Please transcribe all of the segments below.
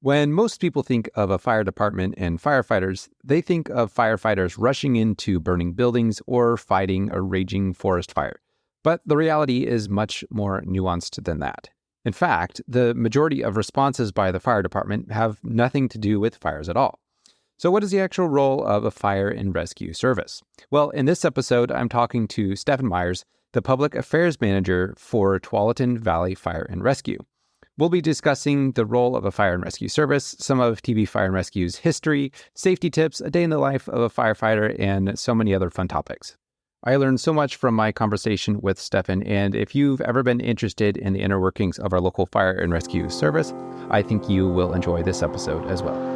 When most people think of a fire department and firefighters, they think of firefighters rushing into burning buildings or fighting a raging forest fire. But the reality is much more nuanced than that. In fact, the majority of responses by the fire department have nothing to do with fires at all. So what is the actual role of a fire and rescue service? Well, in this episode, I'm talking to Stefan Myers, the Public Affairs Manager for Tualatin Valley Fire and Rescue. We'll be discussing the role of a fire and rescue service, some of TV Fire and Rescue's history, safety tips, a day in the life of a firefighter, and so many other fun topics. I learned so much from my conversation with Stefan, and if you've ever been interested in the inner workings of our local fire and rescue service, I think you will enjoy this episode as well.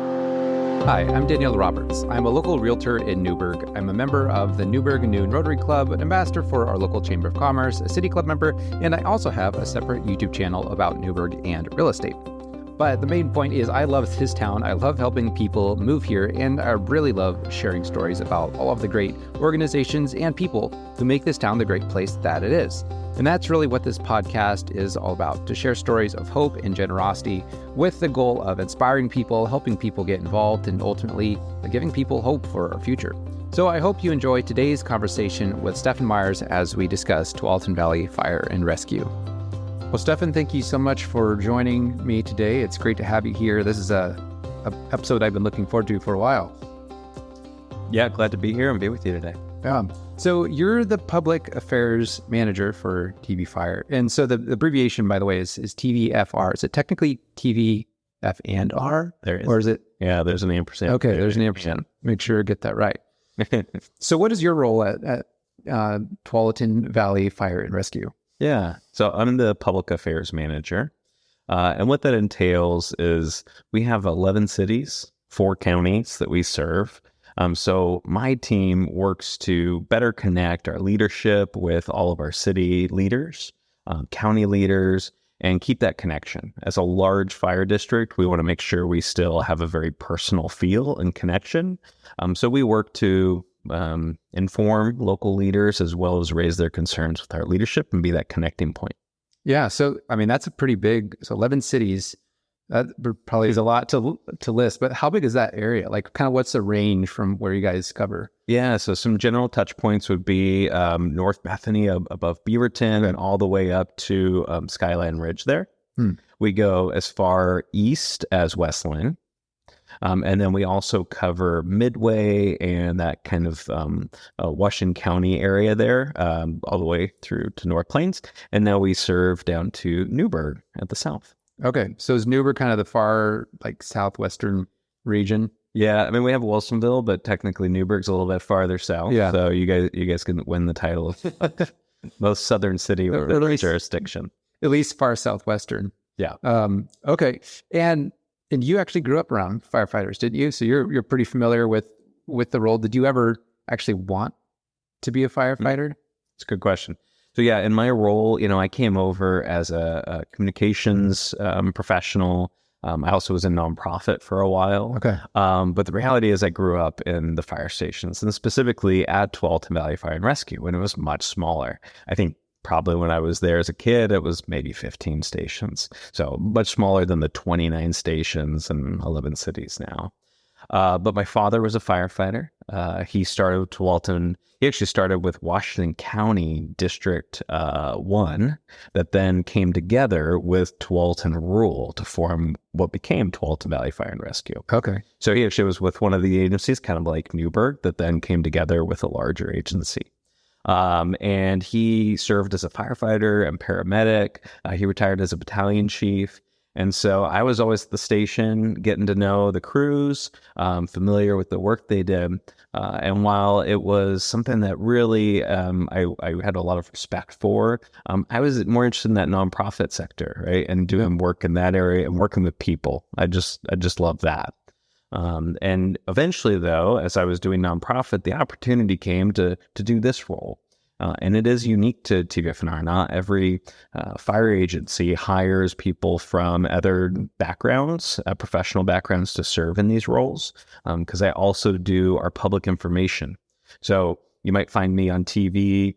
Hi, I'm Danielle Roberts. I'm a local realtor in Newberg. I'm a member of the Newberg Noon Rotary Club, an ambassador for our local Chamber of Commerce, a city club member, and I also have a separate YouTube channel about Newberg and real estate. But the main point is I love this town. I love helping people move here, and I really love sharing stories about all of the great organizations and people who make this town the great place that it is. And that's really what this podcast is all about, to share stories of hope and generosity with the goal of inspiring people, helping people get involved, and ultimately giving people hope for our future. So I hope you enjoy today's conversation with Stefan Myers as we discuss Tualatin Valley Fire and Rescue. Well, Stefan, thank you so much for joining me today. It's great to have you here. This is a episode I've been looking forward to for a while. Yeah, glad to be here and be with you today. So you're the Public Affairs Manager for TV Fire. And so the abbreviation, by the way, is TVF&R. Is it technically TVF&R? There is. Or is it? Yeah, there's an ampersand. Okay, there's an ampersand. Make sure to get that right. So what is your role at Tualatin Valley Fire and Rescue? Yeah, so I'm the Public Affairs Manager. And what that entails is we have 11 cities, 4 counties that we serve. So my team works to better connect our leadership with all of our city leaders, county leaders, and keep that connection. As a large fire district, we want to make sure we still have a very personal feel and connection. So we work to inform local leaders as well as raise their concerns with our leadership and be that connecting point. Yeah. So, I mean, that's a pretty big, so 11 cities, that probably is a lot to list, but how big is that area? Like kind of what's the range from where you guys cover? Yeah. So some general touch points would be North Bethany above Beaverton and all the way up to Skyline Ridge there. We go as far east as Westland. And then we also cover Midway and that kind of Washington County area there, all the way through to North Plains. And now we serve down to Newberg at the south. Okay. So is Newberg kind of the far, like, southwestern region? Yeah. I mean, we have Wilsonville, but technically Newberg's a little bit farther south. Yeah. So you guys can win the title of most southern city with jurisdiction. At least far southwestern. Yeah. Okay. And you actually grew up around firefighters, didn't you? So you're pretty familiar with the role. Did you ever actually want to be a firefighter? It's a good question. So yeah, in my role, I came over as a communications professional. I also was in nonprofit for a while. Okay. But the reality is I grew up in the fire stations, and specifically at Tualatin Valley Fire and Rescue when it was much smaller. I think probably when I was there as a kid, it was maybe 15 stations. So much smaller than the 29 stations and 11 cities now. But my father was a firefighter. He started Tualatin. He actually started with Washington County District 1 that then came together with Tualatin Rural to form what became Tualatin Valley Fire and Rescue. Okay. So he actually was with one of the agencies, kind of like Newberg, that then came together with a larger agency. And he served as a firefighter and paramedic. He retired as a battalion chief. And so I was always at the station getting to know the crews, familiar with the work they did. And while it was something that really I had a lot of respect for, I was more interested in that nonprofit sector, right? And doing work in that area and working with people. I just love that. And eventually, though, as I was doing nonprofit, the opportunity came to do this role. And it is unique to TVF&R. Not every fire agency hires people from other backgrounds, professional backgrounds, to serve in these roles, because I also do our public information. So you might find me on TV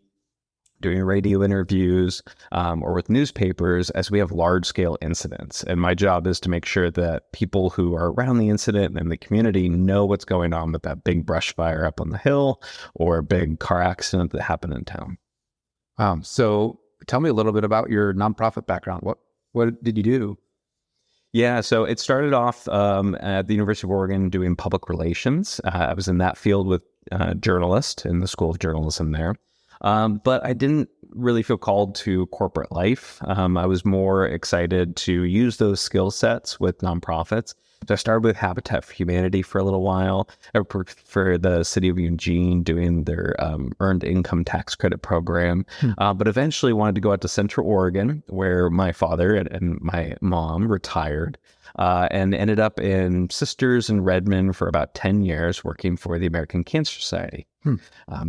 doing radio interviews, or with newspapers as we have large-scale incidents. And my job is to make sure that people who are around the incident and the community know what's going on with that big brush fire up on the hill or a big car accident that happened in town. So tell me a little bit about your nonprofit background. What did you do? Yeah, so it started off at the University of Oregon doing public relations. I was in that field with journalist in the School of Journalism there. But I didn't really feel called to corporate life. I was more excited to use those skill sets with nonprofits. So I started with Habitat for Humanity for a little while. I worked for the city of Eugene doing their earned income tax credit program. But eventually wanted to go out to Central Oregon, where my father and my mom retired, and ended up in Sisters in Redmond for about 10 years working for the American Cancer Society.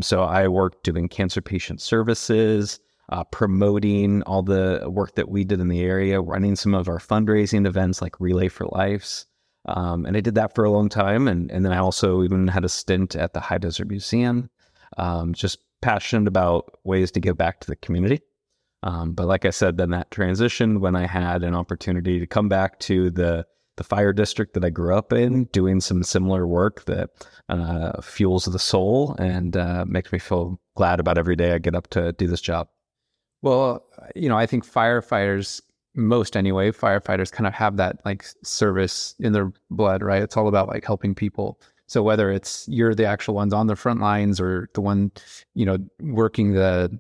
So I worked doing cancer patient services, promoting all the work that we did in the area, running some of our fundraising events like Relay for Lives. And I did that for a long time. And then I also even had a stint at the High Desert Museum, just passionate about ways to give back to the community. But like I said, then that transition when I had an opportunity to come back to the fire district that I grew up in, doing some similar work that fuels the soul and makes me feel glad about every day I get up to do this job. Well, I think firefighters, most anyway, firefighters kind of have that like service in their blood, right? It's all about like helping people. So whether it's you're the actual ones on the front lines or the one, working the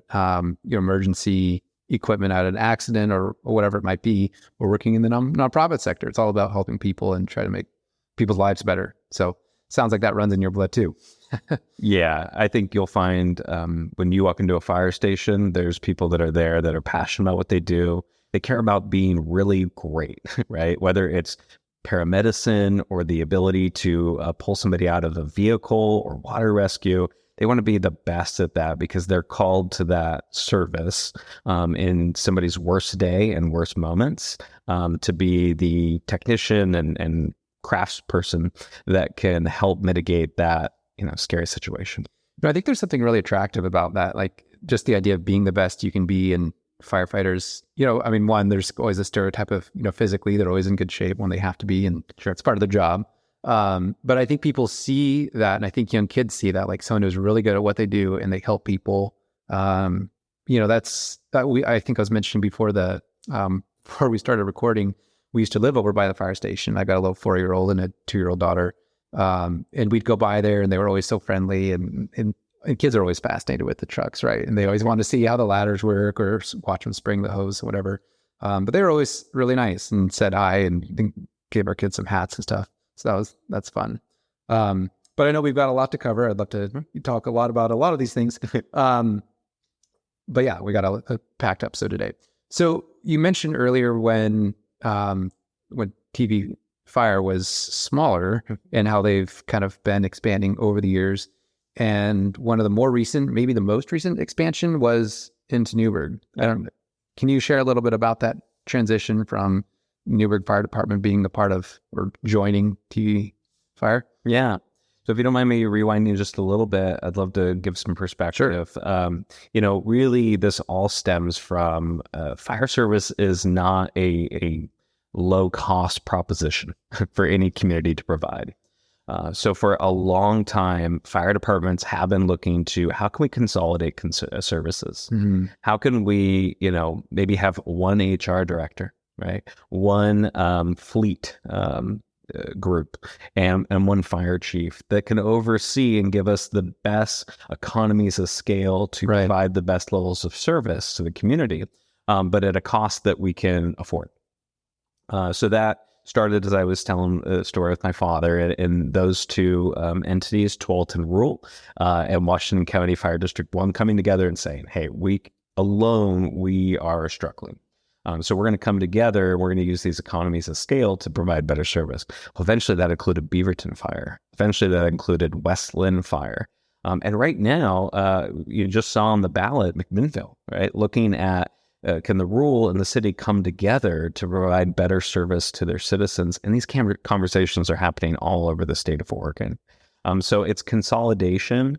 emergency equipment at an accident or whatever it might be, or working in the nonprofit sector, it's all about helping people and try to make people's lives better. So sounds like that runs in your blood too. Yeah, I think you'll find when you walk into a fire station, there's people that are there that are passionate about what they do. They care about being really great, right? Whether it's paramedicine or the ability to pull somebody out of a vehicle or water rescue. They want to be the best at that because they're called to that service in somebody's worst day and worst moments, to be the technician and craftsperson that can help mitigate that, scary situation. I think there's something really attractive about that, like just the idea of being the best you can be. And firefighters, one, there's always a stereotype of, physically they're always in good shape when they have to be, and sure, it's part of the job. But I think people see that, and I think young kids see that, like someone who's really good at what they do and they help people. I think I was mentioning before before we started recording, we used to live over by the fire station. I got a little 4-year-old and a 2-year-old daughter. And we'd go by there and they were always so friendly, and kids are always fascinated with the trucks, right? And they always want to see how the ladders work or watch them spring the hose or whatever. But they were always really nice and said hi and gave our kids some hats and stuff. So that's fun. But I know we've got a lot to cover. I'd love to talk a lot about a lot of these things. But yeah, we got a packed episode today. So you mentioned earlier when TVF&R was smaller and how they've kind of been expanding over the years. And one of the more recent, maybe the most recent expansion was into Newberg. Can you share a little bit about that transition from Newberg Fire Department being a part of or joining TVF&R? Yeah. So if you don't mind me rewinding just a little bit, I'd love to give some perspective. Sure. Really this all stems from fire service is not a low cost proposition for any community to provide. So for a long time, fire departments have been looking to how can we consolidate services? Mm-hmm. How can we, maybe have one HR director, right? One fleet group and one fire chief that can oversee and give us the best economies of scale to provide the best levels of service to the community, but at a cost that we can afford. So that started as I was telling a story with my father, and those two entities, Tualatin Rural and Washington County Fire District 1, coming together and saying, hey, we are struggling. So we're going to come together. We're going to use these economies of scale to provide better service. Well, eventually that included Beaverton Fire. Eventually that included West Lynn Fire. And right now, you just saw on the ballot McMinnville, right? Looking at can the rural and the city come together to provide better service to their citizens? And these conversations are happening all over the state of Oregon. So it's consolidation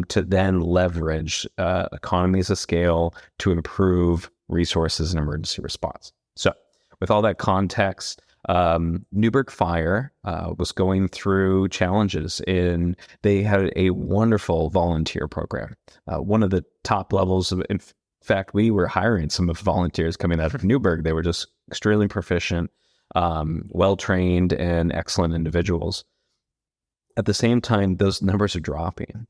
to then leverage economies of scale to improve resources and emergency response. So with all that context, Newberg Fire was going through challenges they had a wonderful volunteer program. One of the top levels of, in fact, we were hiring some of the volunteers coming out of Newberg. They were just extremely proficient, well-trained, and excellent individuals. At the same time, those numbers are dropping.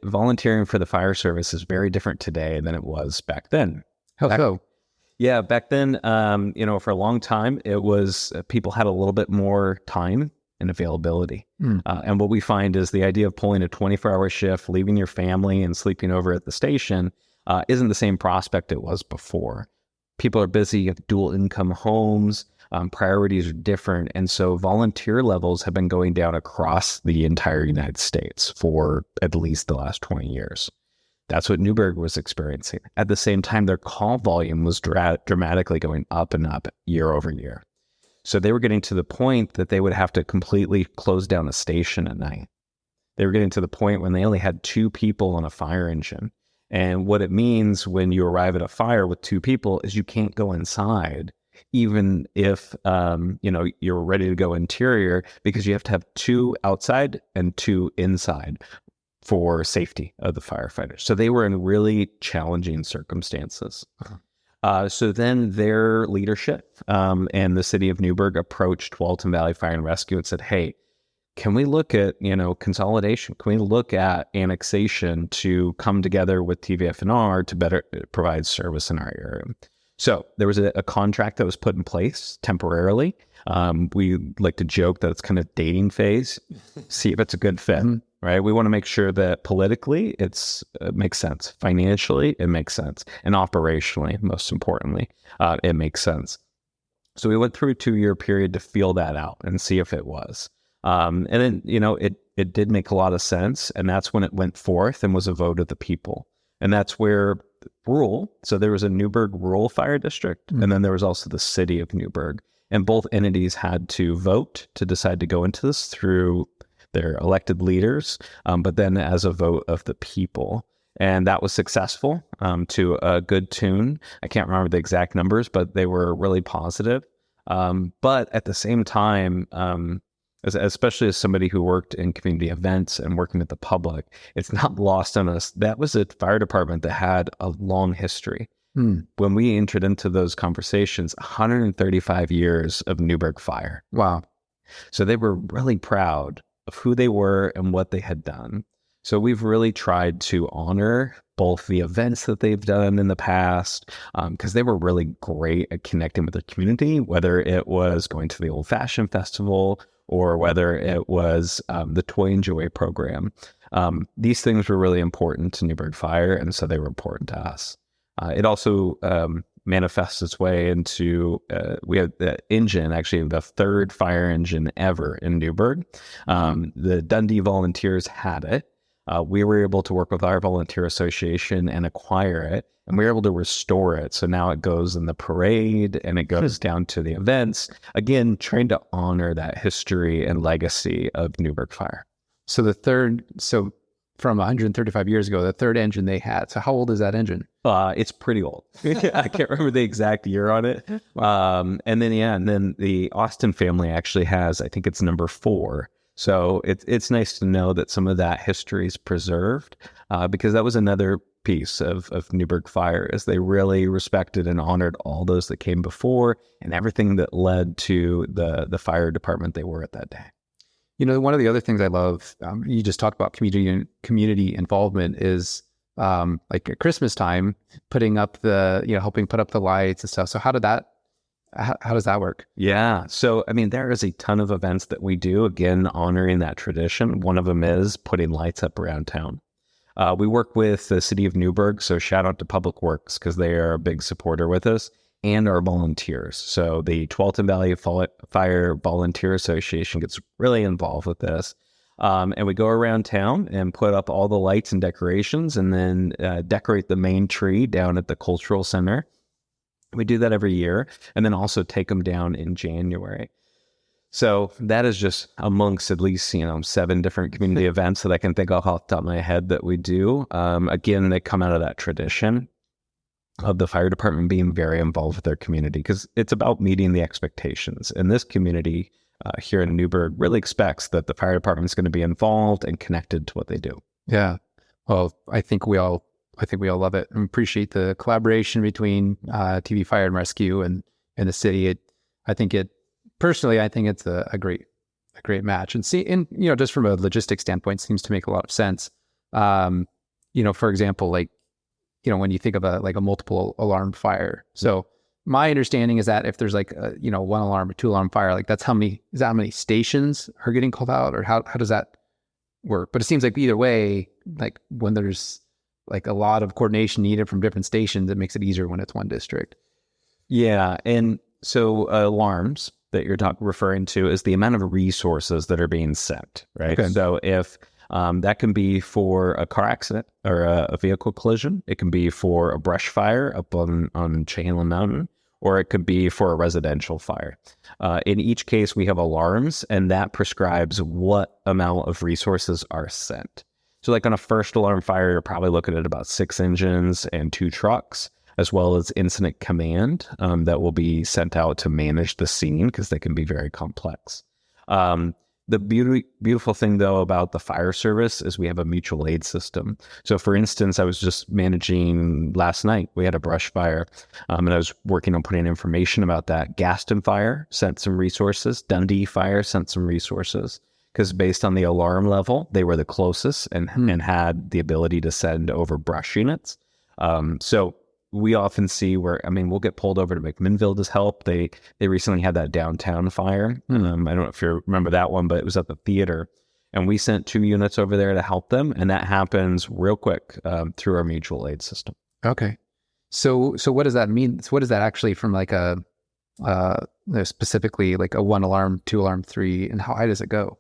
Volunteering for the fire service is very different today than it was back then. How so? Yeah, back then, for a long time, it was people had a little bit more time and availability. And what we find is the idea of pulling a 24-hour shift, leaving your family and sleeping over at the station isn't the same prospect it was before. People are busy, you have dual income homes, priorities are different. And so volunteer levels have been going down across the entire United States for at least the last 20 years. That's what Newberg was experiencing. At the same time, their call volume was dramatically going up and up year over year. So they were getting to the point that they would have to completely close down a station at night. They were getting to the point when they only had 2 people on a fire engine. And what it means when you arrive at a fire with 2 people is you can't go inside, even if you're ready to go interior, because you have to have 2 outside and 2 inside for safety of the firefighters. So they were in really challenging circumstances. So then their leadership and the city of Newberg approached Tualatin Valley Fire and Rescue and said, hey, can we look at, consolidation? Can we look at annexation to come together with TVF&R to better provide service in our area? So there was a contract that was put in place temporarily. We like to joke that it's kind of dating phase, see if it's a good fit. Right? We want to make sure that politically it makes sense. Financially, it makes sense. And operationally, most importantly, it makes sense. So we went through a 2-year period to feel that out and see if it was. And then, it did make a lot of sense. And that's when it went forth and was a vote of the people. And that's where rural, so there was a Newberg rural fire district, and then there was also the city of Newberg. And both entities had to vote to decide to go into this through their elected leaders, but then as a vote of the people. And that was successful to a good tune. I can't remember the exact numbers, but they were really positive. But at the same time, especially as somebody who worked in community events and working with the public, it's not lost on us. That was a fire department that had a long history. When we entered into those conversations, 135 years of Newberg Fire. Wow. So they were really proud of who they were and what they had done. So we've really tried to honor both the events that they've done in the past, because they were really great at connecting with their community, whether it was going to the Old Fashioned Festival or whether it was the Toy and Joy program. These things were really important to Newberg Fire, and so they were important to us. It also manifests its way into, we have the engine, actually the 3rd fire engine ever in Newberg. The Dundee volunteers had it. We were able to work with our volunteer association and acquire it, and we were able to restore it. So now it goes in the parade and it goes down to the events, again, trying to honor that history and legacy of Newberg Fire. So from 135 years ago, the 3rd engine they had. So how old is that engine? It's pretty old. I can't remember the exact year on it. And then the Austin family actually has, I think it's number 4. So it's nice to know that some of that history is preserved, because that was another piece of Newberg Fire, is they really respected and honored all those that came before and everything that led to the fire department they were at that day. One of the other things I love, you just talked about community involvement, is like at Christmas time, putting up helping put up the lights and stuff. So how does that work? Yeah. So, there is a ton of events that we do, again, honoring that tradition. One of them is putting lights up around town. We work with the city of Newberg. So shout out to Public Works, because they are a big supporter with us, and our volunteers. So the Tualatin Valley Fire Volunteer Association gets really involved with this. And we go around town and put up all the lights and decorations, and then decorate the main tree down at the cultural center. We do that every year, and then also take them down in January. So that is just amongst at least, 7 different community events that I can think of off the top of my head that we do. Again, they come out of that tradition of the fire department being very involved with their community because it's about meeting the expectations. And this community here in Newberg really expects that the fire department is going to be involved and connected to what they do. Yeah. Well, I think we all love it and appreciate the collaboration between TV Fire and Rescue and the city. I think it's a great match. And just from a logistics standpoint, seems to make a lot of sense. For example, when you think of a multiple alarm fire. So my understanding is that if there's one alarm or 2 alarm fire, that's how many stations are getting called out, or how does that work? But it seems like either way, when there's a lot of coordination needed from different stations, it makes it easier when it's one district. Yeah. And so alarms that you're referring to is the amount of resources that are being sent, right? Okay. So if that can be for a car accident or a vehicle collision, it can be for a brush fire up on Cheyenne Mountain, or it could be for a residential fire. In each case, we have alarms, and that prescribes what amount of resources are sent. So on a first alarm fire, you're probably looking at about 6 engines and 2 trucks, as well as incident command that will be sent out to manage the scene because they can be very complex. The beautiful thing, though, about the fire service is we have a mutual aid system. So, for instance, I was just managing last night. We had a brush fire, and I was working on putting information about that. Gaston Fire sent some resources. Dundee Fire sent some resources because based on the alarm level, they were the closest and had the ability to send over brush units. So we often see where, we'll get pulled over to McMinnville to help. They recently had that downtown fire. I don't know if you remember that one, but it was at the theater. And we sent 2 units over there to help them. And that happens real quick through our mutual aid system. Okay. So what does that mean? So what is that actually from specifically a 1 alarm, 2 alarm, 3, and how high does it go?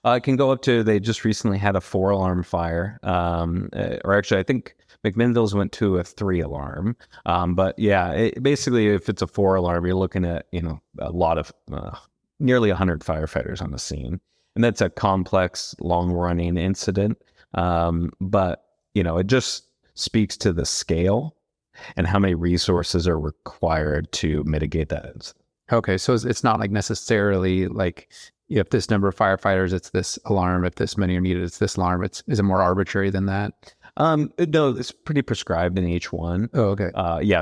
It can go up to, they just recently had a 4 alarm fire. Or actually, I think McMinnville's went to a 3 alarm. But yeah, basically, if it's a 4 alarm, you're looking at, a lot of nearly 100 firefighters on the scene. And that's a complex, long-running incident. But, it just speaks to the scale and how many resources are required to mitigate that incident. Okay, so it's not necessarily if this number of firefighters, it's this alarm. If this many are needed, it's this alarm. Is it more arbitrary than that? No, it's pretty prescribed in each one. Oh, okay.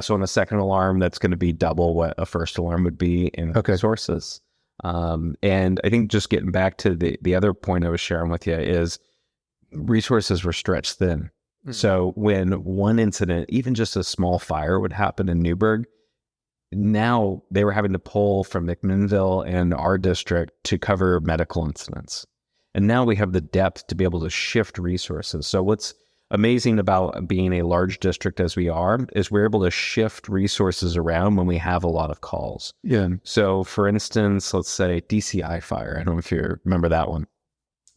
So on a second alarm, that's going to be double what a first alarm would be in resources. And I think just getting back to the other point I was sharing with you is resources were stretched thin. Mm-hmm. So when one incident, even just a small fire would happen in Newberg, now they were having to pull from McMinnville and our district to cover medical incidents. And now we have the depth to be able to shift resources. So what's amazing about being a large district as we are is we're able to shift resources around when we have a lot of calls. Yeah. So for instance, let's say DCI fire. I don't know if you remember that one,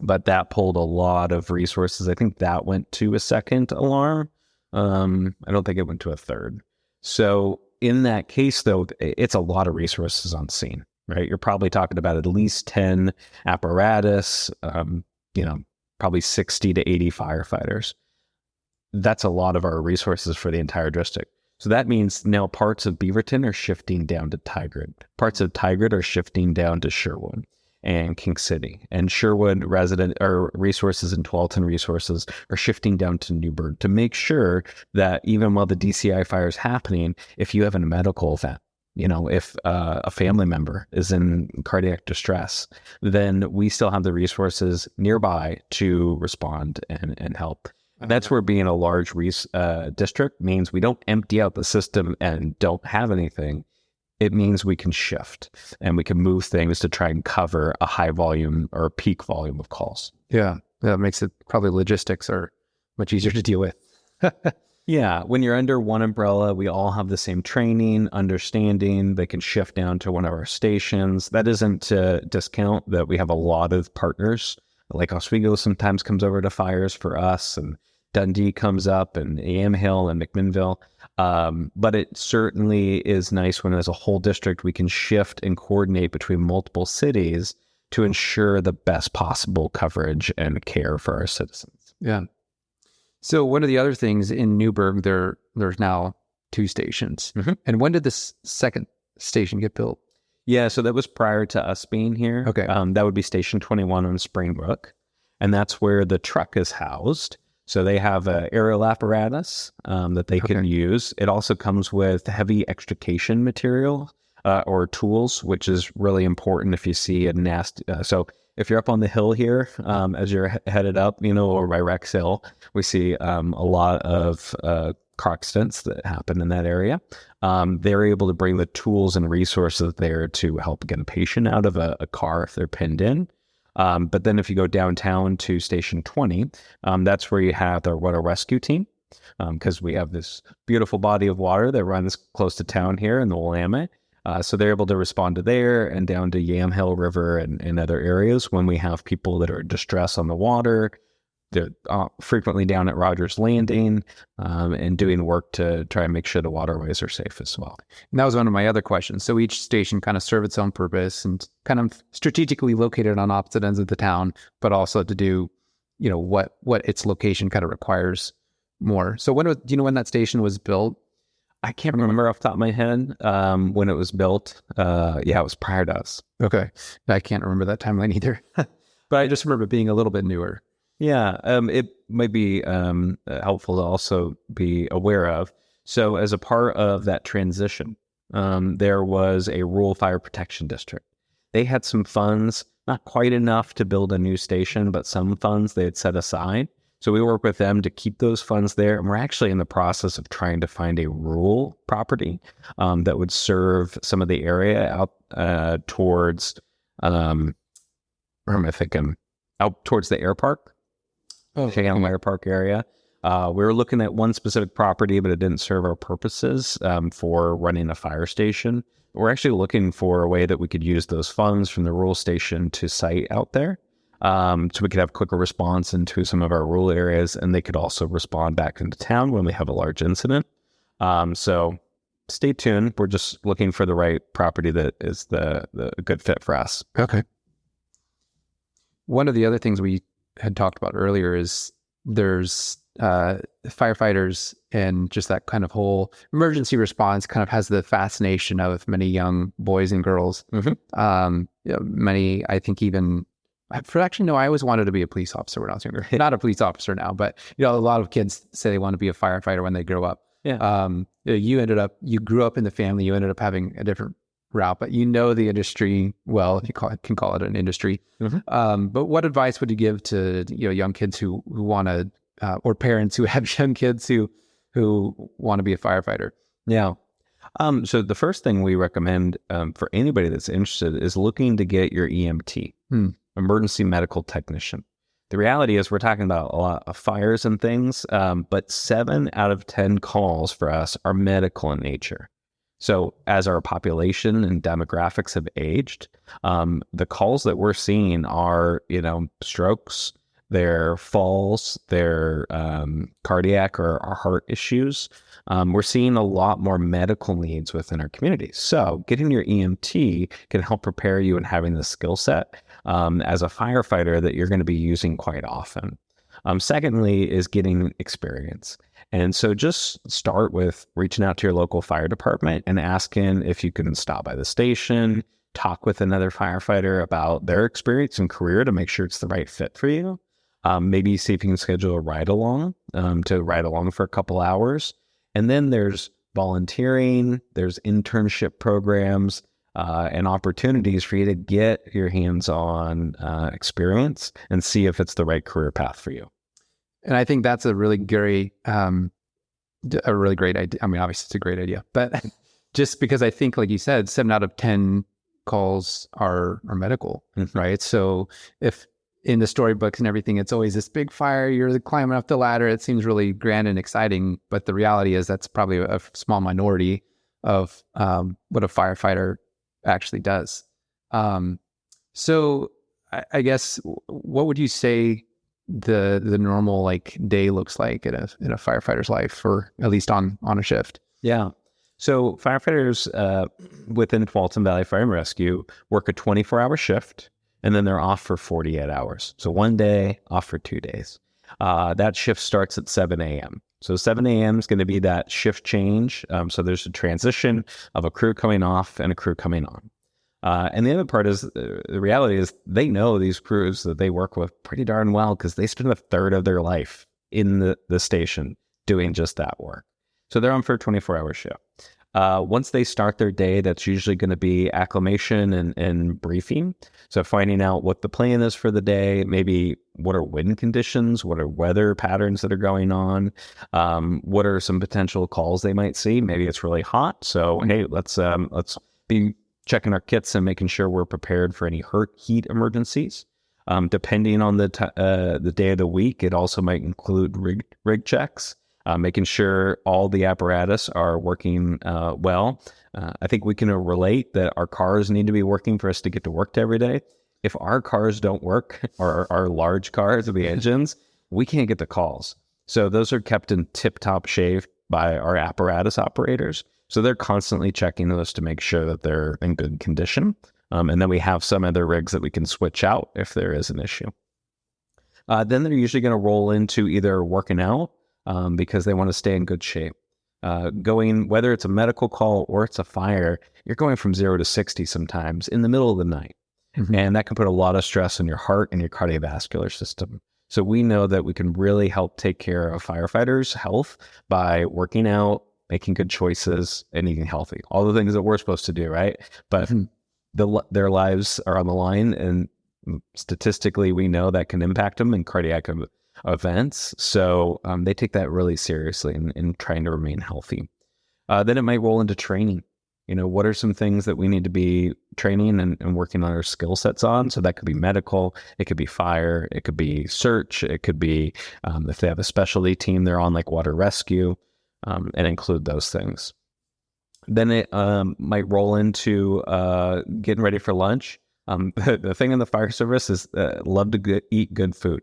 but that pulled a lot of resources. I think that went to a second alarm. I don't think it went to a third. So in that case, though, it's a lot of resources on scene, right? You're probably talking about at least 10 apparatus, probably 60 to 80 firefighters. That's a lot of our resources for the entire district. So that means now parts of Beaverton are shifting down to Tigard. Parts of Tigard are shifting down to Sherwood and King City. And Sherwood resources and Tualatin resources are shifting down to Newberg to make sure that even while the DCI fire is happening, if you have a medical event, if a family member is in cardiac distress, then we still have the resources nearby to respond and help. And that's where being a large district means we don't empty out the system and don't have anything. It means we can shift and we can move things to try and cover a high volume or a peak volume of calls. Yeah, that makes it probably logistics are much easier to deal with. Yeah, when you're under one umbrella, we all have the same training, understanding. They can shift down to one of our stations. That isn't to discount that we have a lot of partners. Like Oswego sometimes comes over to fires for us, and Dundee comes up, and Yamhill and McMinnville. But it certainly is nice when, as a whole district, we can shift and coordinate between multiple cities to ensure the best possible coverage and care for our citizens. Yeah. So one of the other things in Newberg, there's now 2 stations. And when did this second station get built? Yeah, so that was prior to us being here. Okay. That would be Station 21 on Springbrook, and that's where the truck is housed. So they have an aerial apparatus that they can use. It also comes with heavy extrication material or tools, which is really important if you see a nasty. So if you're up on the hill here, as you're headed up, or by Rex Hill, we see a lot of car accidents that happen in that area. They're able to bring the tools and resources there to help get a patient out of a car if they're pinned in. But then if you go downtown to Station 20, that's where you have the water rescue team, because we have this beautiful body of water that runs close to town here in the Willamette. So they're able to respond to there and down to Yamhill River and other areas when we have people that are in distress on the water. They're frequently down at Rogers Landing and doing work to try and make sure the waterways are safe as well. And that was one of my other questions. So each station kind of serve its own purpose and kind of strategically located on opposite ends of the town, but also to do, what its location kind of requires more. So do you know when that station was built? I can't remember off the top of my head when it was built. It was prior to us. Okay. I can't remember that timeline either. But I just remember it being a little bit newer. Yeah, it might be helpful to also be aware of. So as a part of that transition, there was a rural fire protection district. They had some funds, not quite enough to build a new station, but some funds they had set aside. So we work with them to keep those funds there. And we're actually in the process of trying to find a rural property that would serve some of the area out towards, where am I thinking? Out towards the air park. Cheyenne Air Park area. We were looking at one specific property, but it didn't serve our purposes for running a fire station. We're actually looking for a way that we could use those funds from the rural station to site out there. So we could have quicker response into some of our rural areas, and they could also respond back into town when we have a large incident. So stay tuned. We're just looking for the right property that is the good fit for us. Okay. One of the other things we had talked about earlier is there's firefighters, and just that kind of whole emergency response kind of has the fascination of many young boys and girls. Many, I think, even I always wanted to be a police officer when I was younger. Not a police officer now, but a lot of kids say they want to be a firefighter when they grow up. Yeah. You grew up in the family, you ended up having a different route, but the industry well, if you can call it an industry. But what advice would you give to young kids who want to, or parents who have young kids who want to be a firefighter? Yeah. So the first thing we recommend for anybody that's interested is looking to get your EMT, emergency medical technician. The reality is we're talking about a lot of fires and things, but 7 out of 10 calls for us are medical in nature. So as our population and demographics have aged, the calls that we're seeing are, strokes, their falls, their cardiac or heart issues. We're seeing a lot more medical needs within our community. So getting your EMT can help prepare you in having the skill set as a firefighter that you're going to be using quite often. Secondly is getting experience. And so just start with reaching out to your local fire department and asking if you can stop by the station, talk with another firefighter about their experience and career to make sure it's the right fit for you. Maybe see if you can schedule a ride along to ride along for a couple hours. And then there's volunteering, there's internship programs and opportunities for you to get your hands-on experience and see if it's the right career path for you. And I think that's a really great idea. I mean, obviously it's a great idea, but just because I think, like you said, 7 out of 10 calls are medical, right? So if in the storybooks and everything, it's always this big fire, you're climbing up the ladder, it seems really grand and exciting, but the reality is that's probably a small minority of what a firefighter actually does. So I guess, what would you say the normal like day looks like in a firefighter's life, or at least on a shift. Yeah. So firefighters within Tualatin Valley Fire and Rescue work a 24-hour shift, and then they're off for 48 hours. So one day, off for 2 days. That shift starts at 7 a.m. So 7 a.m. is going to be that shift change. So there's a transition of a crew coming off and a crew coming on. And the other part is the reality is they know these crews that they work with pretty darn well because they spend a third of their life in the station doing just that work. So they're on for a 24-hour shift. Once they start their day, that's usually going to be acclimation and briefing. So finding out what the plan is for the day, maybe what are wind conditions, what are weather patterns that are going on, what are some potential calls they might see. Maybe it's really hot. So, hey, let's be checking our kits and making sure we're prepared for any heat emergencies. Depending on the day of the week, it also might include rig checks. Making sure all the apparatus are working well. I think we can relate that our cars need to be working for us to get to work every day. If our cars don't work, or our large cars, the engines, we can't get the calls. So those are kept in tip-top shape by our apparatus operators. So they're constantly checking those to make sure that they're in good condition. And then we have some other rigs that we can switch out if there is an issue. Then they're usually going to roll into either working out, because they want to stay in good shape. Whether it's a medical call or it's a fire, you're going from 0 to 60 sometimes in the middle of the night. Mm-hmm. And that can put a lot of stress on your heart and your cardiovascular system. So we know that we can really help take care of firefighters' health by working out, making good choices, and eating healthy. All the things that we're supposed to do, right? But their lives are on the line, and statistically, we know that can impact them in cardiac events. So they take that really seriously in trying to remain healthy. Then it might roll into training. What are some things that we need to be training and working on our skill sets on? So that could be medical, it could be fire, it could be search, it could be if they have a specialty team they're on, like water rescue, and include those things. Then it might roll into getting ready for lunch. The thing in the fire service is love to eat good food.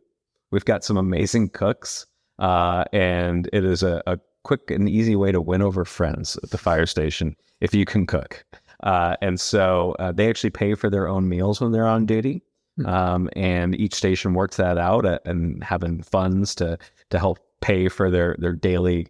We've got some amazing cooks, and it is a quick and easy way to win over friends at the fire station if you can cook. And so they actually pay for their own meals when they're on duty, and each station works that out and having funds to help pay for their daily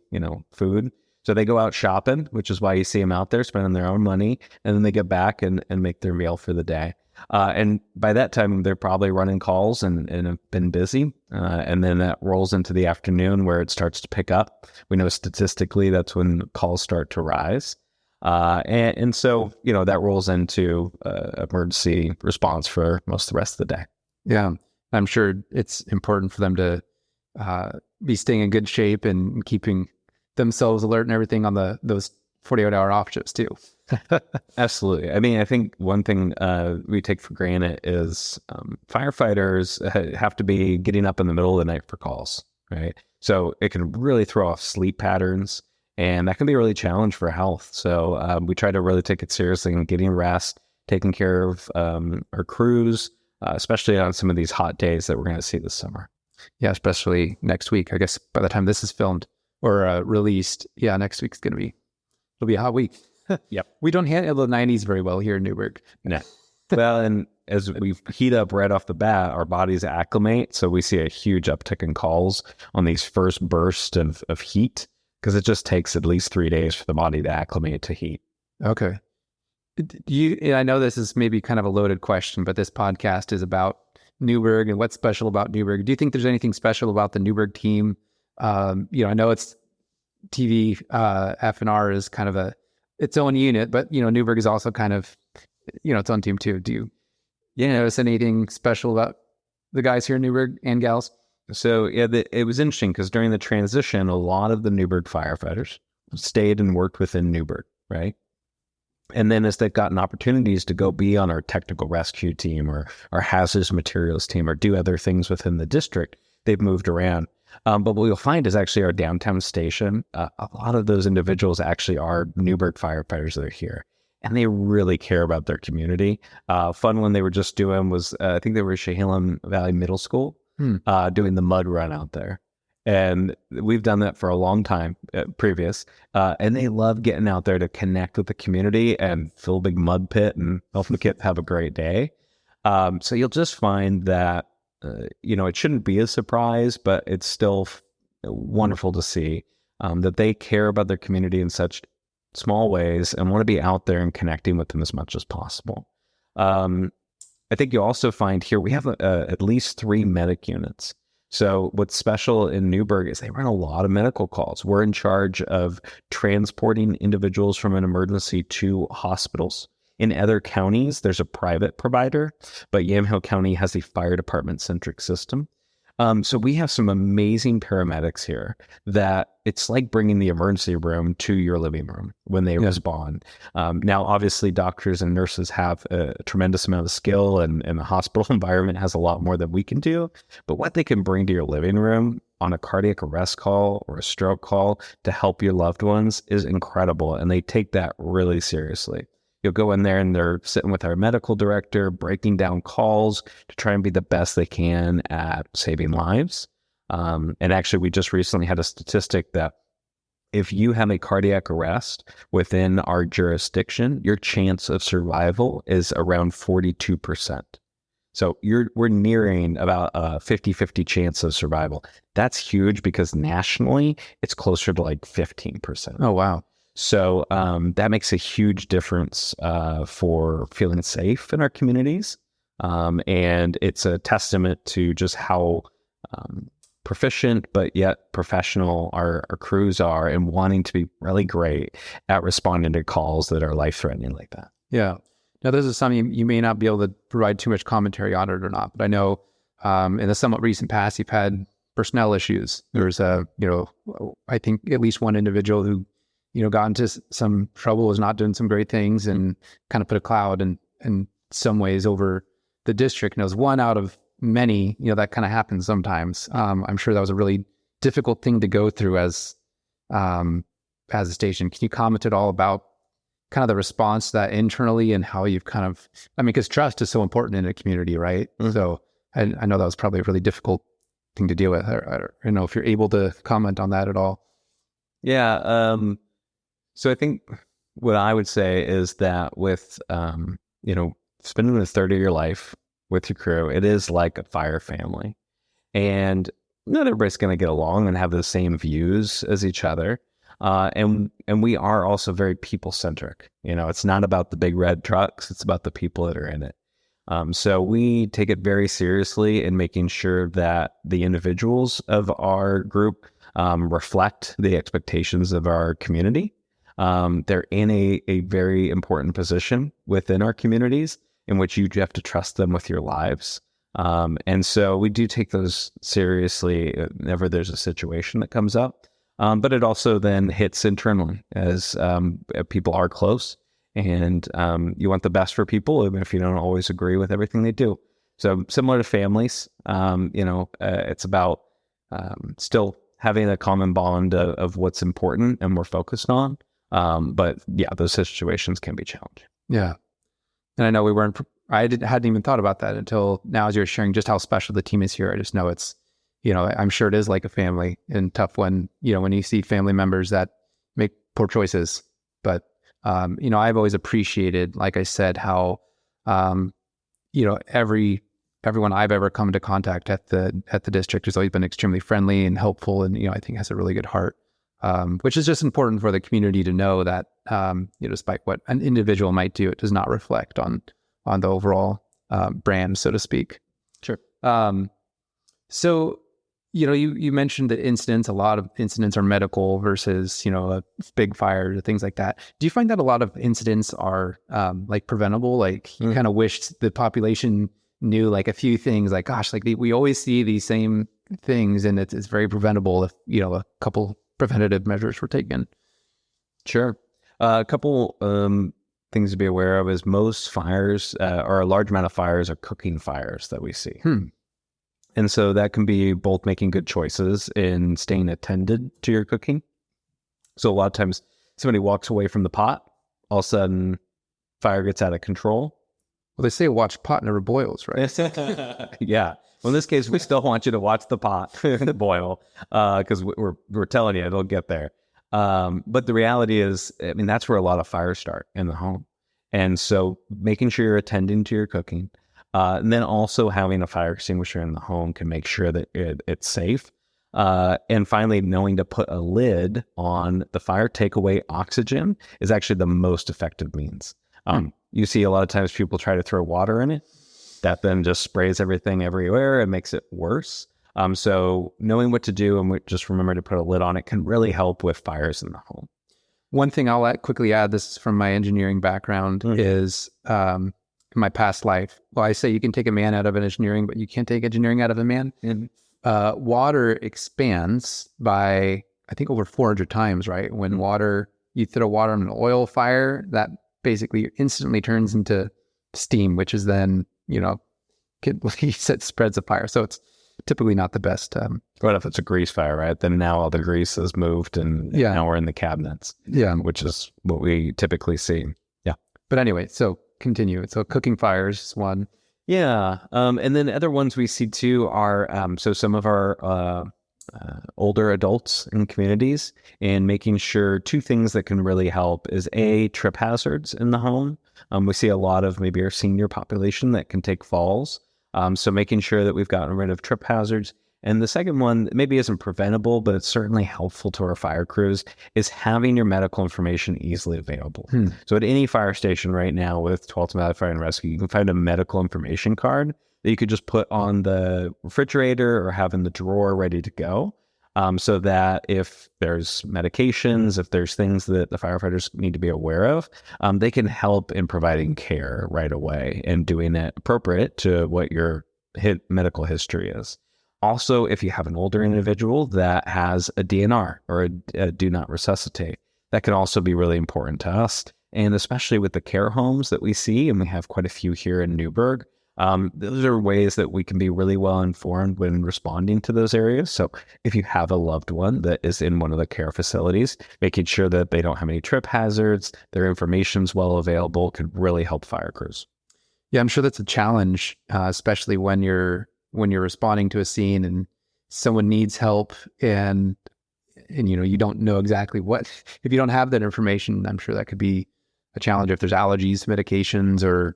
food. So they go out shopping, which is why you see them out there spending their own money, and then they get back and make their meal for the day. And by that time, they're probably running calls and have been busy. And then that rolls into the afternoon where it starts to pick up. We know statistically that's when calls start to rise. And so, that rolls into emergency response for most of the rest of the day. Yeah, I'm sure it's important for them to be staying in good shape and keeping themselves alert and everything on those 48-hour off shifts too. Absolutely. I mean, I think one thing we take for granted is firefighters have to be getting up in the middle of the night for calls, right? So it can really throw off sleep patterns, and that can be a really challenge for health. So we try to really take it seriously and getting rest, taking care of our crews, especially on some of these hot days that we're going to see this summer. Yeah, especially next week. I guess by the time this is filmed or released, next week's going to be, it'll be a hot week. Yep. We don't handle the 90s very well here in Newberg. No. Well, and as we heat up right off the bat, our bodies acclimate. So we see a huge uptick in calls on these first bursts of heat, because it just takes at least 3 days for the body to acclimate to heat. Okay. I know this is maybe kind of a loaded question, but this podcast is about Newberg and what's special about Newberg. Do you think there's anything special about the Newberg team? I know it's TVF&R is kind of its own unit, but Newberg is also kind of its own team too. Do you notice anything special about the guys here in Newberg and gals? So it was interesting because during the transition, a lot of the Newberg firefighters stayed and worked within Newberg, right? And then as they've gotten opportunities to go be on our technical rescue team or our hazardous materials team or do other things within the district, they've moved around. But what you'll find is actually our downtown station, a lot of those individuals actually are Newberg firefighters that are here, and they really care about their community. Fun one they were just doing was, I think they were at Chehalis Valley Middle School, doing the mud run out there. And we've done that for a long time previous. And they love getting out there to connect with the community and fill a big mud pit and help the kids have a great day. So you'll just find that, it shouldn't be a surprise, but it's still wonderful to see that they care about their community in such small ways and want to be out there and connecting with them as much as possible. I think you also find here we have at least 3 medic units. So what's special in Newberg is they run a lot of medical calls. We're in charge of transporting individuals from an emergency to hospitals. In other counties, there's a private provider, but Yamhill County has a fire department-centric system. So we have some amazing paramedics here that it's like bringing the emergency room to your living room when they respond. Now, obviously, doctors and nurses have a tremendous amount of skill, and the hospital environment has a lot more than we can do. But what they can bring to your living room on a cardiac arrest call or a stroke call to help your loved ones is incredible, and they take that really seriously. You'll go in there and they're sitting with our medical director, breaking down calls to try and be the best they can at saving lives. And actually, we just recently had a statistic that if you have a cardiac arrest within our jurisdiction, your chance of survival is around 42%. So we're nearing about a 50-50 chance of survival. That's huge because nationally, it's closer to like 15%. Oh, wow. So that makes a huge difference for feeling safe in our communities. And it's a testament to just how proficient but yet professional our crews are and wanting to be really great at responding to calls that are life-threatening like that. Yeah. Now, this is something you may not be able to provide too much commentary on it or not, but I know in the somewhat recent past, you've had personnel issues. There's I think at least one individual who got into some trouble, was not doing some great things, and kind of put a cloud in some ways over the district. And it was one out of many, that kind of happens sometimes. I'm sure that was a really difficult thing to go through as a station. Can you comment at all about kind of the response to that internally and how you've because trust is so important in a community, right? Mm-hmm. So I know that was probably a really difficult thing to deal with. I don't know if you're able to comment on that at all. Yeah. So I think what I would say is that with, spending a third of your life with your crew, it is like a fire family. And not everybody's going to get along and have the same views as each other. And we are also very people-centric. It's not about the big red trucks. It's about the people that are in it. So we take it very seriously in making sure that the individuals of our group reflect the expectations of our community. They're in a very important position within our communities in which you have to trust them with your lives. And so we do take those seriously whenever there's a situation that comes up. But it also then hits internally as people are close, and you want the best for people, even if you don't always agree with everything they do. So similar to families, it's about still having a common bond of what's important and we're focused on. But yeah, those situations can be challenging. Yeah. And I know I hadn't even thought about that until now as you're sharing just how special the team is here. I just know it's, I'm sure it is like a family, and tough when you see family members that make poor choices. But, I've always appreciated, like I said, how, everyone I've ever come into contact at the district has always been extremely friendly and helpful. And, I think has a really good heart. Which is just important for the community to know that, despite what an individual might do, it does not reflect on the overall brand, so to speak. Sure. So, you mentioned that a lot of incidents are medical versus, a big fire, things like that. Do you find that a lot of incidents are preventable? Like you kind of wish the population knew like a few things, like, gosh, like we always see these same things and it's very preventable if, a couple preventative measures were taken. Sure. A couple things to be aware of is most fires, or a large amount of fires, are cooking fires that we see. And so that can be both making good choices in staying attended to your cooking. So a lot of times somebody walks away from the pot, all of a sudden fire gets out of control. Well, they say watch pot never boils, right? Yeah. Well, in this case, we still want you to watch the pot boil because we're telling you it'll get there. But the reality is, I mean, that's where a lot of fires start, in the home. And so making sure you're attending to your cooking, and then also having a fire extinguisher in the home can make sure that it's safe. And finally, knowing to put a lid on the fire takeaway oxygen is actually the most effective means. You see a lot of times people try to throw water in it. That then just sprays everything everywhere and makes it worse. So knowing what to do and just remember to put a lid on it can really help with fires in the home. One thing I'll quickly add, this is from my engineering background, is in my past life. Well, I say you can take a man out of an engineering, but you can't take engineering out of a man. Water expands by, I think, over 400 times, right? When you throw water on an oil fire, that basically instantly turns into steam, which is then, spreads a fire. So it's typically not the best. What if it's a grease fire, right? Then now all the grease has moved and now we're in the cabinets. Yeah. Which is what we typically see. Yeah. But anyway, so continue. So cooking fires is one. Yeah. And then other ones we see too are, so some of our older adults in communities, and making sure two things that can really help is trip hazards in the home. We see a lot of maybe our senior population that can take falls. So making sure that we've gotten rid of trip hazards. And the second one maybe isn't preventable, but it's certainly helpful to our fire crews, is having your medical information easily available. So at any fire station right now with Tualatin Valley Fire and Rescue, you can find a medical information card that you could just put on the refrigerator or have in the drawer ready to go. So that if there's medications, if there's things that the firefighters need to be aware of, they can help in providing care right away and doing it appropriate to what your medical history is. Also, if you have an older individual that has a DNR or a do not resuscitate, that can also be really important to us. And especially with the care homes that we see, and we have quite a few here in Newberg, those are ways that we can be really well informed when responding to those areas. So if you have a loved one that is in one of the care facilities, making sure that they don't have any trip hazards, their information's well available, could really help fire crews. Yeah, I'm sure that's a challenge, especially when you're responding to a scene and someone needs help and you don't know exactly what. If you don't have that information, I'm sure that could be a challenge if there's allergies to medications or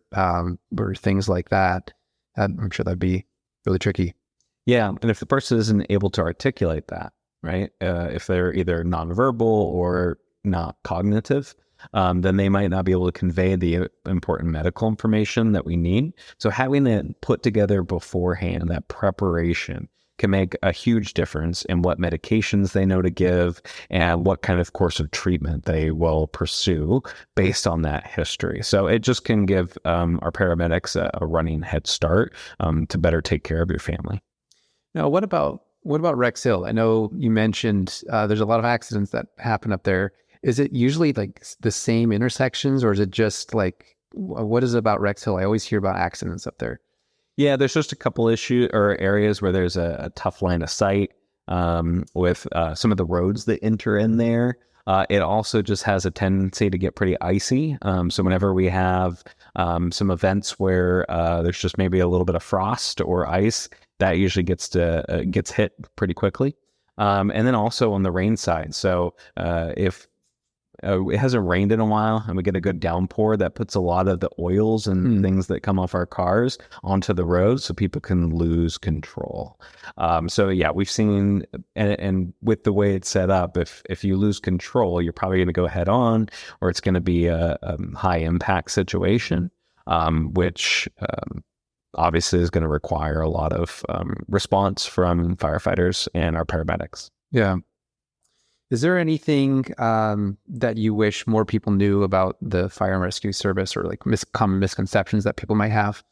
things like that. I'm sure that'd be really tricky. Yeah, and if the person isn't able to articulate that, right? If they're either nonverbal or not cognitive, then they might not be able to convey the important medical information that we need. So having it put together beforehand, that preparation, can make a huge difference in what medications they know to give and what kind of course of treatment they will pursue based on that history. So it just can give our paramedics a running head start to better take care of your family. Now, what about Rex Hill? I know you mentioned there's a lot of accidents that happen up there. Is it usually like the same intersections, or is it just like, what is it about Rex Hill? I always hear about accidents up there. Yeah, there's just a couple issues or areas where there's a tough line of sight with some of the roads that enter in there. It also just has a tendency to get pretty icy. So whenever we have some events where there's just maybe a little bit of frost or ice, that usually gets hit pretty quickly. And then also on the rain side. So if it hasn't rained in a while and we get a good downpour, that puts a lot of the oils and things that come off our cars onto the road, so people can lose control. So yeah, we've seen, and with the way it's set up, if you lose control, you're probably going to go head on, or it's going to be a high impact situation, which obviously is going to require a lot of response from firefighters and our paramedics. Yeah. Is there anything that you wish more people knew about the fire and rescue service, or like common misconceptions that people might have?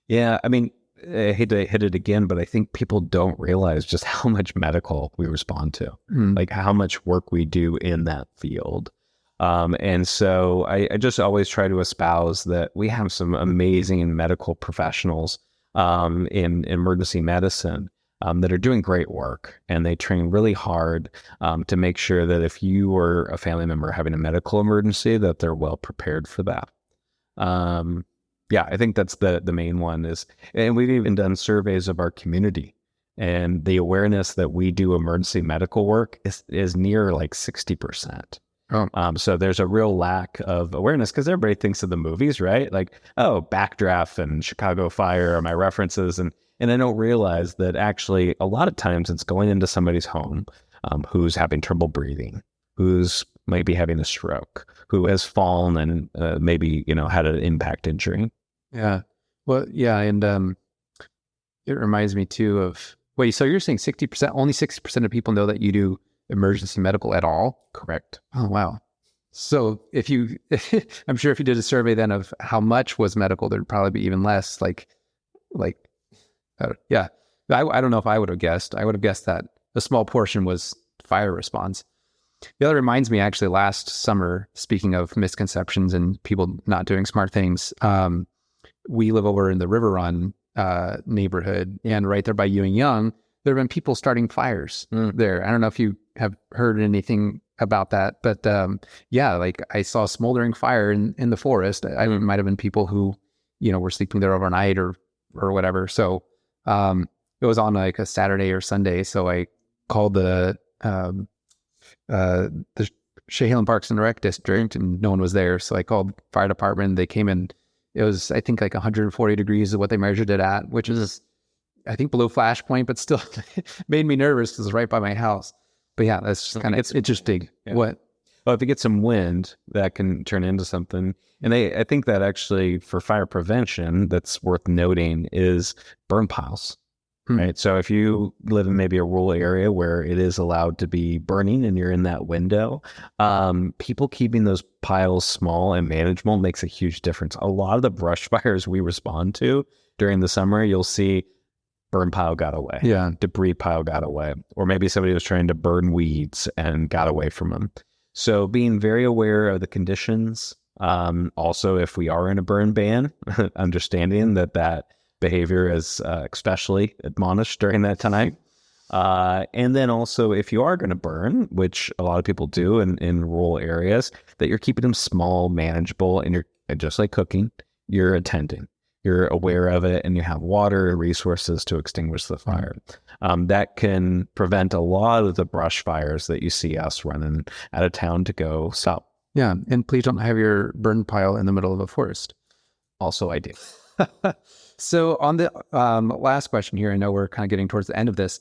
Yeah, I mean, I hate to hit it again, but I think people don't realize just how much medical we respond to, like how much work we do in that field. And so I just always try to espouse that we have some amazing medical professionals in emergency medicine that are doing great work, and they train really hard to make sure that if you or a family member having a medical emergency, that they're well prepared for that. Yeah, I think that's the main one is, and we've even done surveys of our community, and the awareness that we do emergency medical work is near like 60%. Oh. So there's a real lack of awareness because everybody thinks of the movies, right? Like, oh, Backdraft and Chicago Fire are my references, and I don't realize that actually a lot of times it's going into somebody's home who's having trouble breathing, who's maybe having a stroke, who has fallen and maybe had an impact injury. Yeah. Well, yeah, and it reminds me too of wait. So you're saying 60%? Only 60% of people know that you do emergency medical at all? Correct. Oh, wow. So if you, I'm sure if you did a survey then of how much was medical, there'd probably be even less. Yeah. I don't know if I would have guessed. I would have guessed that a small portion was fire response. The other reminds me actually last summer, speaking of misconceptions and people not doing smart things, we live over in the River Run neighborhood, and right there by Ewing Young, there have been people starting fires there. I don't know if you have heard anything about that, but yeah, like I saw a smoldering fire in the forest. It might have been people who, were sleeping there overnight or whatever. So it was on like a Saturday or Sunday. So I called the Chehalis Parks and Rec district, and no one was there. So I called fire department. They came in. It was, I think, like 140 degrees is what they measured it at, which is, I think, below flash point, but still made me nervous because it's right by my house. But yeah, that's just kind of, it's interesting. Yeah. What? Well, if you get some wind, that can turn into something. And I think that actually for fire prevention, that's worth noting is burn piles. Right. So if you live in maybe a rural area where it is allowed to be burning and you're in that window, people keeping those piles small and manageable makes a huge difference. A lot of the brush fires we respond to during the summer, you'll see burn pile got away. Yeah. Debris pile got away. Or maybe somebody was trying to burn weeds and got away from them. So being very aware of the conditions. Also, if we are in a burn ban, understanding that behavior is especially admonished during that time. And then also, if you are going to burn, which a lot of people do in rural areas, that you're keeping them small, manageable, and you're just like cooking, you're attending. You're aware of it, and you have water and resources to extinguish the fire. That can prevent a lot of the brush fires that you see us running out of town to go stop. Yeah, and please don't have your burn pile in the middle of a forest. Also, I do. So on the last question here, I know we're kind of getting towards the end of this.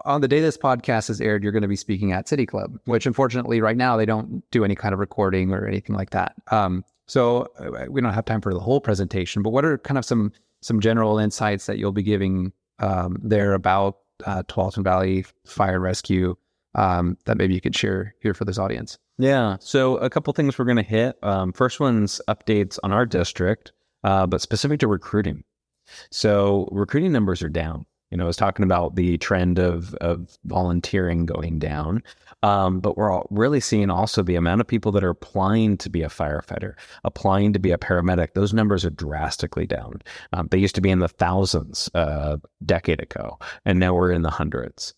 On the day this podcast is aired, you're going to be speaking at City Club, which unfortunately right now they don't do any kind of recording or anything like that. So we don't have time for the whole presentation, but what are kind of some general insights that you'll be giving there about Tualatin Valley Fire and Rescue that maybe you could share here for this audience? Yeah, so a couple things we're going to hit. First one's updates on our district, but specific to recruiting. So recruiting numbers are down. I was talking about the trend of volunteering going down, but we're all really seeing also the amount of people that are applying to be a firefighter, applying to be a paramedic. Those numbers are drastically down. They used to be in the thousands a decade ago, and now we're in the hundreds.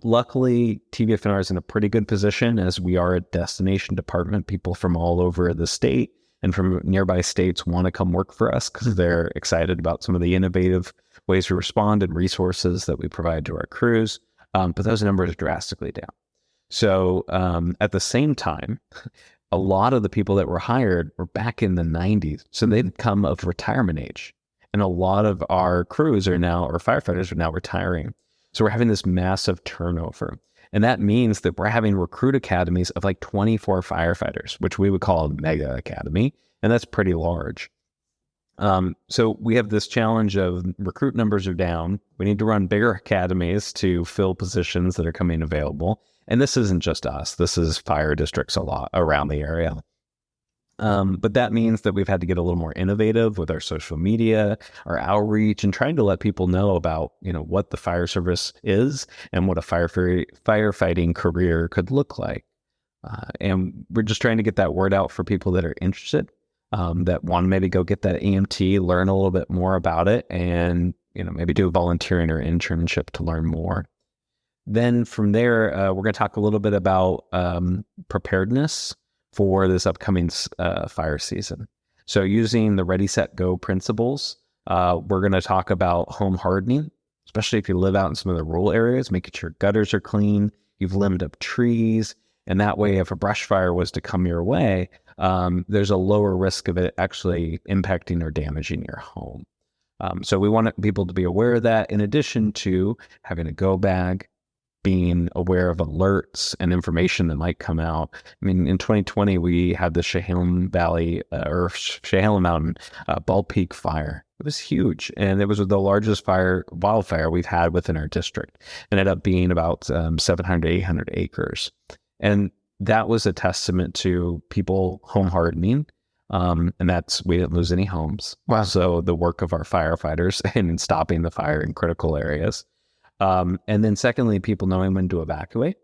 Luckily, TVF&R is in a pretty good position as we are a destination department. People from all over the state and from nearby states want to come work for us because they're excited about some of the innovative ways we respond and resources that we provide to our crews. But those numbers are drastically down. So at the same time, a lot of the people that were hired were back in the 90s. So they'd come of retirement age. And a lot of our crews are now, or firefighters are now retiring. So we're having this massive turnover. And that means that we're having recruit academies of like 24 firefighters, which we would call a mega academy. And that's pretty large. So we have this challenge of recruit numbers are down. We need to run bigger academies to fill positions that are coming available. And this isn't just us. This is fire districts a lot around the area. But that means that we've had to get a little more innovative with our social media, our outreach, and trying to let people know about, what the fire service is and what a firefighting career could look like. And we're just trying to get that word out for people that are interested, that want to maybe go get that EMT, learn a little bit more about it, and, maybe do a volunteering or internship to learn more. Then from there, we're going to talk a little bit about preparedness for this upcoming fire season. So using the ready, set, go principles, we're going to talk about home hardening, especially if you live out in some of the rural areas, making sure gutters are clean, you've limbed up trees. And that way, if a brush fire was to come your way, there's a lower risk of it actually impacting or damaging your home. So we want people to be aware of that, in addition to having a go bag, being aware of alerts and information that might come out. I mean, in 2020, we had the Chehalem Valley or Chehalem Mountain Bald Peak fire. It was huge, and it was the largest wildfire we've had within our district. It ended up being about 700, 800 acres. And that was a testament to people home hardening. And we didn't lose any homes. Wow. So the work of our firefighters in stopping the fire in critical areas. And then secondly, people knowing when to evacuate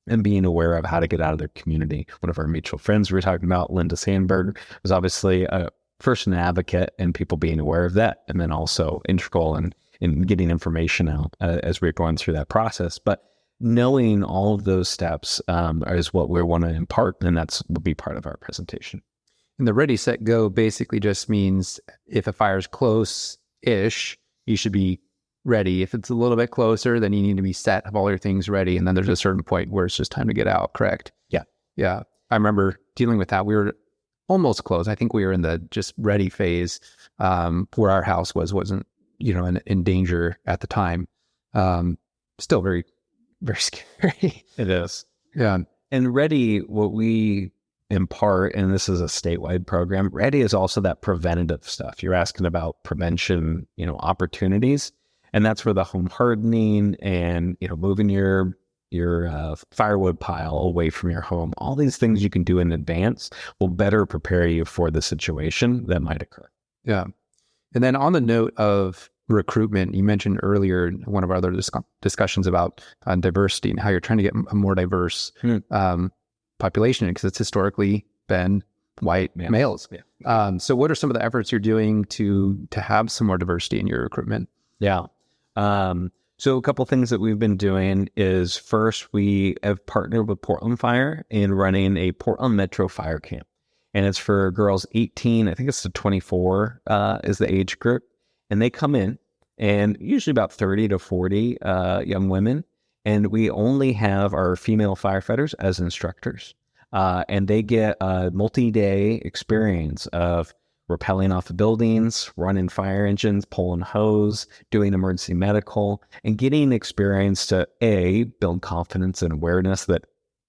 and being aware of how to get out of their community. One of our mutual friends we were talking about, Linda Sandberg, was obviously first an advocate, and people being aware of that, and then also integral in getting information out as we're going through that process. But knowing all of those steps is what we want to impart, and that's will be part of our presentation. And the ready, set, go basically just means if a fire's close-ish, you should be ready. If it's a little bit closer, then you need to be set, have all your things ready. And then there's a certain point where it's just time to get out, correct? Yeah. Yeah. I remember dealing with that. We were almost close. I think we were in the just ready phase where our house wasn't, in danger at the time. Still very, very scary. It is. Yeah. And ready, what we impart, and this is a statewide program, ready is also that preventative stuff. You're asking about prevention, opportunities. And that's where the home hardening and, moving your firewood pile away from your home, all these things you can do in advance will better prepare you for the situation that might occur. Yeah. And then on the note of recruitment, you mentioned earlier in one of our other discussions about diversity and how you're trying to get a more diverse population, because it's historically been white males. Yeah. So what are some of the efforts you're doing to have some more diversity in your recruitment? Yeah. So a couple things that we've been doing is, first, we have partnered with Portland Fire in running a Portland Metro Fire Camp. And it's for girls 18, I think it's to 24 is the age group. And they come in, and usually about 30 to 40 young women. And we only have our female firefighters as instructors. And they get a multi-day experience of rappelling off of buildings, running fire engines, pulling hose, doing emergency medical, and getting experience to build confidence and awareness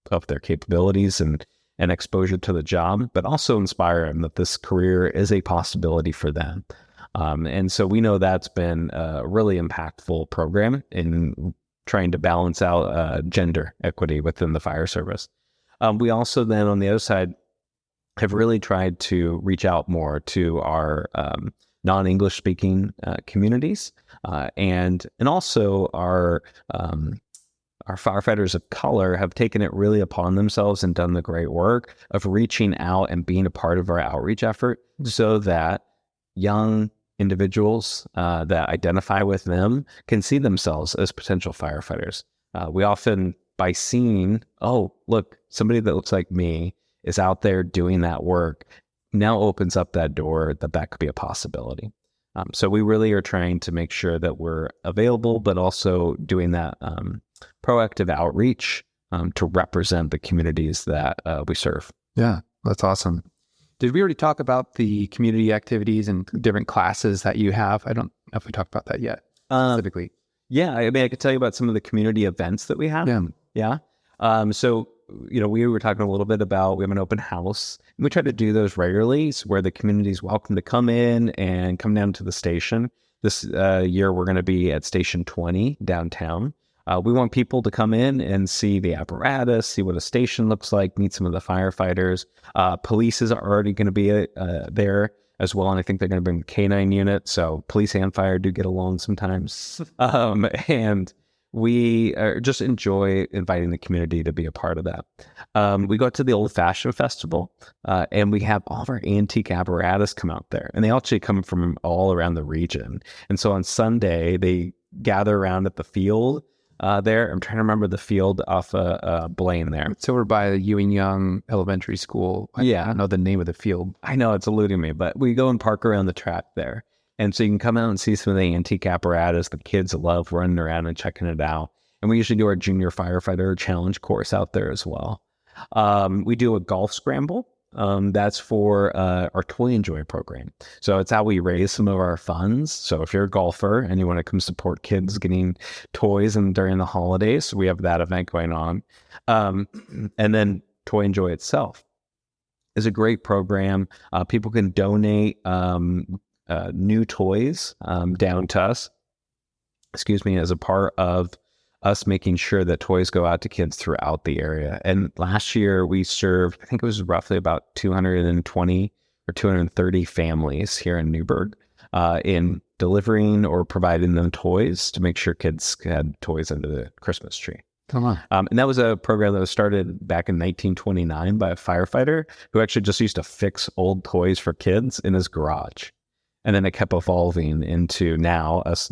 of their capabilities and exposure to the job, but also inspire them that this career is a possibility for them. And so we know that's been a really impactful program in trying to balance out gender equity within the fire service. We also then, on the other side, have really tried to reach out more to our non-English speaking communities, and also our firefighters of color have taken it really upon themselves and done the great work of reaching out and being a part of our outreach effort, so that young individuals that identify with them can see themselves as potential firefighters. We often, by seeing, look, somebody that looks like me is out there doing that work, now opens up that door that could be a possibility. So we really are trying to make sure that we're available, but also doing that proactive outreach to represent the communities that we serve. Yeah, that's awesome. Did we already talk about the community activities and different classes that you have? I don't know if we talked about that yet, specifically. Yeah, I mean, I could tell you about some of the community events that we have. Yeah. So, we were talking a little bit about, we have an open house, and we try to do those regularly, where the community is welcome to come in and come down to the station. This year, we're going to be at Station 20 downtown. We want people to come in and see the apparatus, see what a station looks like, meet some of the firefighters. Police is already going to be there as well, and I think they're going to bring the K9 unit, so police and fire do get along sometimes. And we just enjoy inviting the community to be a part of that. We go to the Old Fashioned Festival, and we have all of our antique apparatus come out there, and they actually come from all around the region. And so on Sunday, they gather around at the field, there. I'm trying to remember the field off Blaine there. It's over by the Ewing Young Elementary School. I don't know the name of the field. I know it's eluding me, but we go and park around the track there. And so you can come out and see some of the antique apparatus. The kids love running around and checking it out. And we usually do our junior firefighter challenge course out there as well. We do a golf scramble. That's for our Toy Enjoy program. So it's how we raise some of our funds. So if you're a golfer and you want to come support kids getting toys and during the holidays, we have that event going on. And then Toy Enjoy itself is a great program. People can donate new toys down to us, as a part of us making sure that toys go out to kids throughout the area. And last year we served, I think it was roughly about 220 or 230 families here in Newberg in delivering or providing them toys to make sure kids had toys under the Christmas tree. Come on. And that was a program that was started back in 1929 by a firefighter who actually just used to fix old toys for kids in his garage. And then it kept evolving into now us,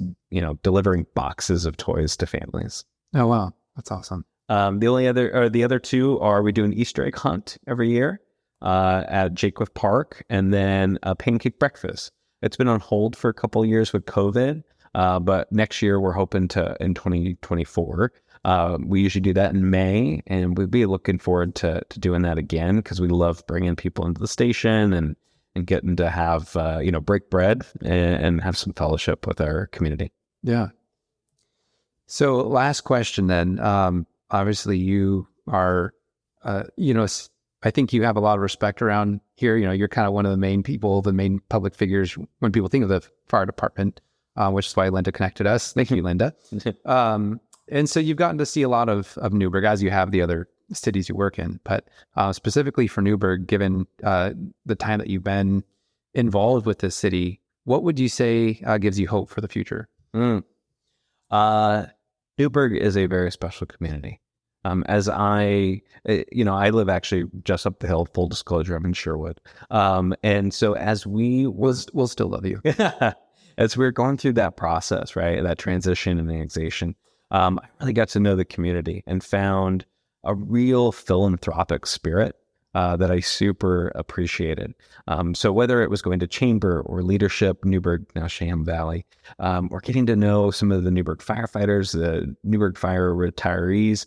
delivering boxes of toys to families. Oh, wow. That's awesome. The other two are we do an Easter egg hunt every year at Jaquith Park, and then a pancake breakfast. It's been on hold for a couple of years with COVID, but next year we're hoping to, in 2024, we usually do that in May, and we'd be looking forward to doing that again because we love bringing people into the station and getting to have, break bread and have some fellowship with our community. Yeah. So last question then. Obviously you are, I think you have a lot of respect around here. You're kind of one of the main people, the main public figures when people think of the fire department, which is why Linda connected us. Thank you, Linda. And so you've gotten to see a lot of Newberg as you have the other cities you work in, but specifically for Newberg, given the time that you've been involved with this city, what would you say gives you hope for the future? Newberg is a very special community. As I live actually just up the hill, full disclosure, I'm in Sherwood. And so as we'll still love you. As we're going through that process, right, that transition and annexation, I really got to know the community and found a real philanthropic spirit that I super appreciated. So whether it was going to chamber or leadership, Newberg, now Sham Valley, or getting to know some of the Newberg firefighters, the Newberg fire retirees,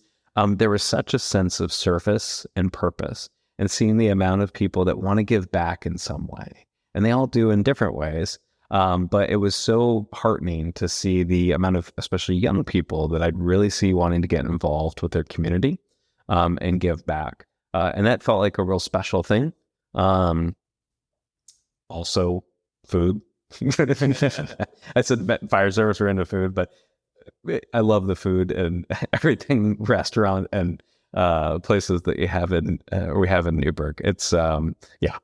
there was such a sense of service and purpose, and seeing the amount of people that want to give back in some way. And they all do in different ways. But it was so heartening to see the amount of, especially young people, that I'd really see wanting to get involved with their community and give back. And that felt like a real special thing. Also, food. I said fire service were into food, but I love the food and everything restaurant and places that you have we have in Newberg. It's, yeah.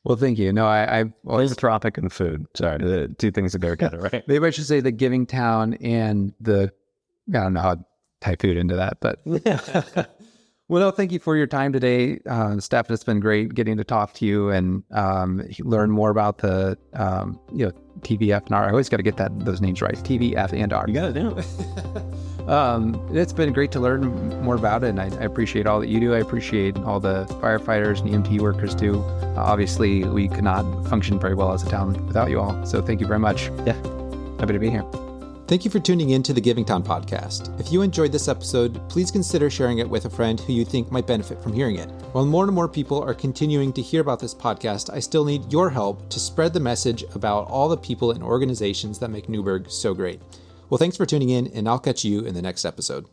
Well, thank you. No, I've always philanthropic and food. Sorry, the two things that go together, right? Maybe I should say the giving town and I don't know how to type food into that, but well, no, thank you for your time today, Stefan. It's been great getting to talk to you and learn more about the TVF&R. I always got to get those names right. TVF&R. You got it down. It's been great to learn more about it, and I appreciate all that you do. I appreciate all the firefighters and EMT workers do. Obviously, we could not function very well as a town without you all. So thank you very much. Yeah, happy to be here. Thank you for tuning in to the Giving Town podcast. If you enjoyed this episode, please consider sharing it with a friend who you think might benefit from hearing it. While more and more people are continuing to hear about this podcast, I still need your help to spread the message about all the people and organizations that make Newberg so great. Well, thanks for tuning in, and I'll catch you in the next episode.